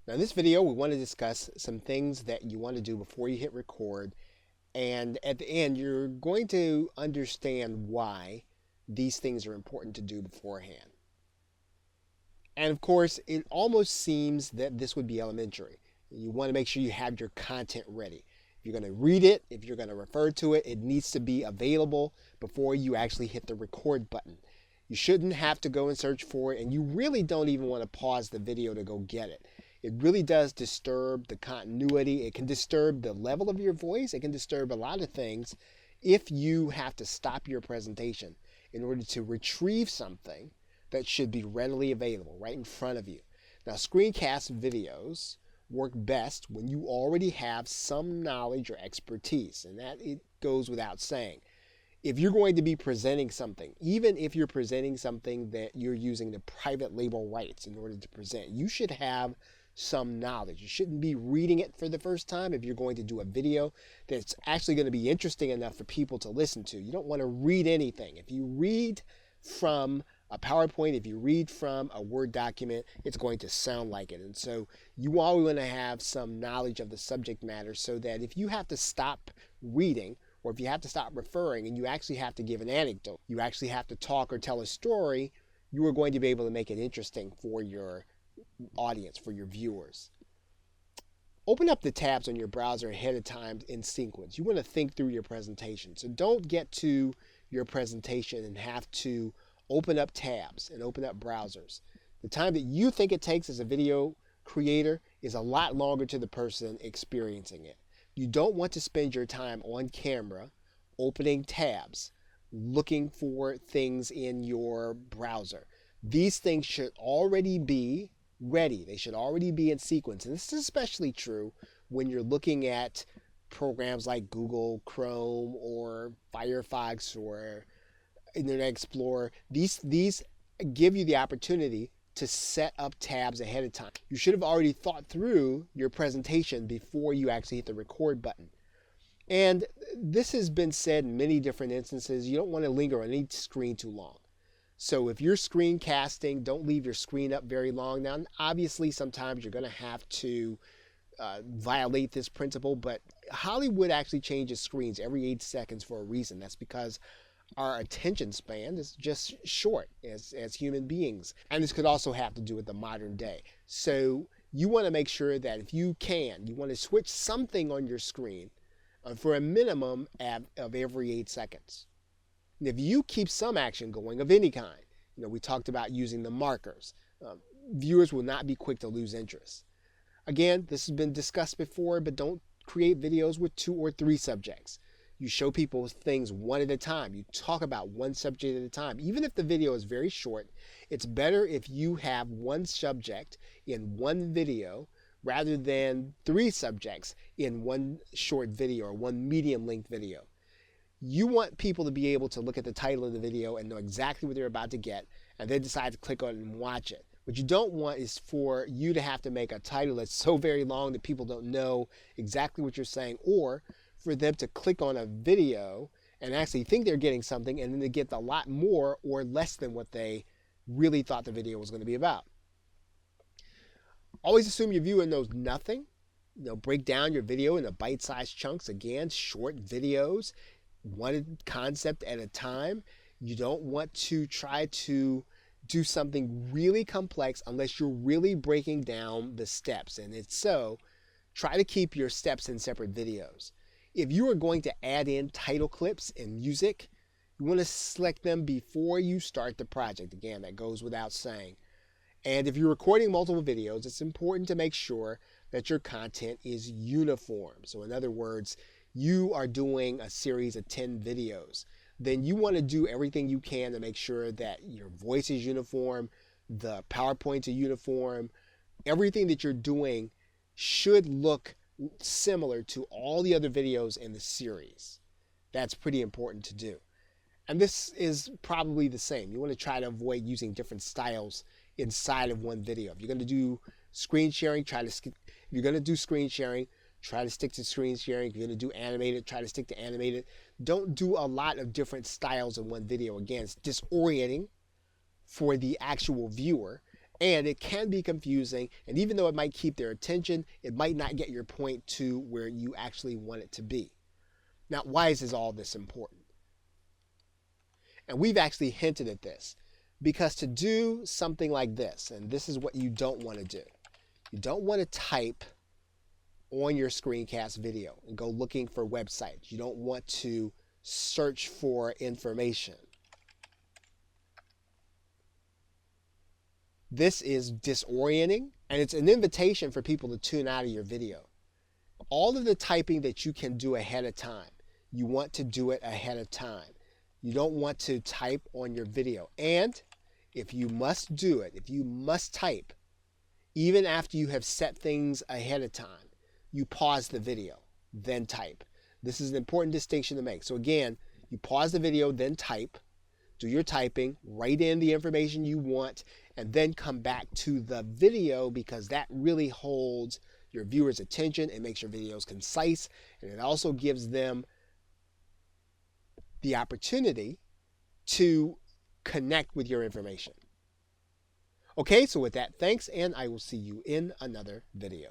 Now in this video, we want to discuss some things that you want to do before you hit record. And at the end, you're going to understand why these things are important to do beforehand. And of course, it almost seems that this would be elementary. You want to make sure you have your content ready. If you're going to read it, if you're going to refer to it, it needs to be available before you actually hit the record button. You shouldn't have to go and search for it, and you really don't even want to pause the video to go get it. It really does disturb the continuity. It can disturb the level of your voice. It can disturb a lot of things if you have to stop your presentation in order to retrieve something that should be readily available right in front of you. Now, screencast videos work best when you already have some knowledge or expertise, and that it goes without saying. If you're going to be presenting something, even if you're presenting something that you're using the private label rights in order to present, you should have some knowledge. You shouldn't be reading it for the first time if you're going to do a video that's actually going to be interesting enough for people to listen to. You don't want to read anything. If you read from a PowerPoint, if you read from a Word document, it's going to sound like it. And so you always want to have some knowledge of the subject matter so that if you have to stop reading or if you have to stop referring and you actually have to give an anecdote, you actually have to talk or tell a story, you are going to be able to make it interesting for your audience, for your viewers. Open up the tabs on your browser ahead of time in sequence. You want to think through your presentation. So don't get to your presentation and have to open up tabs and open up browsers. The time that you think it takes as a video creator is a lot longer to the person experiencing it. You don't want to spend your time on camera opening tabs, looking for things in your browser. These things should already be ready. They should already be in sequence. And this is especially true when you're looking at programs like Google Chrome or Firefox or Internet Explorer. These give you the opportunity to set up tabs ahead of time. You should have already thought through your presentation before you actually hit the record button. And this has been said in many different instances. You don't want to linger on any screen too long. So if you're screencasting, don't leave your screen up very long. Now, obviously, sometimes you're going to have to violate this principle, but Hollywood actually changes screens every 8 seconds for a reason. That's because our attention span is just short as human beings. And this could also have to do with the modern day. So you want to make sure that if you can, you want to switch something on your screen for a minimum of every 8 seconds. And if you keep some action going of any kind, we talked about using the markers, viewers will not be quick to lose interest. Again, this has been discussed before, but don't create videos with 2 or 3 subjects. You show people things one at a time. You talk about one subject at a time. Even if the video is very short, it's better if you have one subject in one video rather than 3 subjects in one short video or one medium-length video. You want people to be able to look at the title of the video and know exactly what they're about to get and then decide to click on it and watch it. What you don't want is for you to have to make a title that's so very long that people don't know exactly what you're saying, or for them to click on a video and actually think they're getting something and then they get a lot more or less than what they really thought the video was going to be about. Always assume your viewer knows nothing. Break down your video into bite-sized chunks. Again, short videos, one concept at a time. You don't want to try to do something really complex unless you're really breaking down the steps. And if so, try to keep your steps in separate videos. If you are going to add in title clips and music, you want to select them before you start the project. Again, that goes without saying. And if you're recording multiple videos, it's important to make sure that your content is uniform. So in other words, you are doing a series of 10 videos. Then you want to do everything you can to make sure that your voice is uniform, the PowerPoints are uniform. Everything that you're doing should look similar to all the other videos in the series. That's pretty important to do. And this is probably the same. You want to try to avoid using different styles inside of one video. If you're going to do screen sharing, try to stick to screen sharing. If you're going to do animated, try to stick to animated. Don't do a lot of different styles in one video. Again, it's disorienting for the actual viewer. And it can be confusing, and even though it might keep their attention, it might not get your point to where you actually want it to be. Now, why is all this important? And we've actually hinted at this, because to do something like this, and this is what you don't want to do, you don't want to type on your screencast video and go looking for websites. You don't want to search for information. This is disorienting, and it's an invitation for people to tune out of your video. All of the typing that you can do ahead of time, you want to do it ahead of time. You don't want to type on your video. And if you must do it, if you must type, even after you have set things ahead of time, you pause the video, then type. This is an important distinction to make. So again, you pause the video, then type. Do your typing, write in the information you want, and then come back to the video, because that really holds your viewers' attention. It makes your videos concise, and it also gives them the opportunity to connect with your information. Okay, so with that, thanks, and I will see you in another video.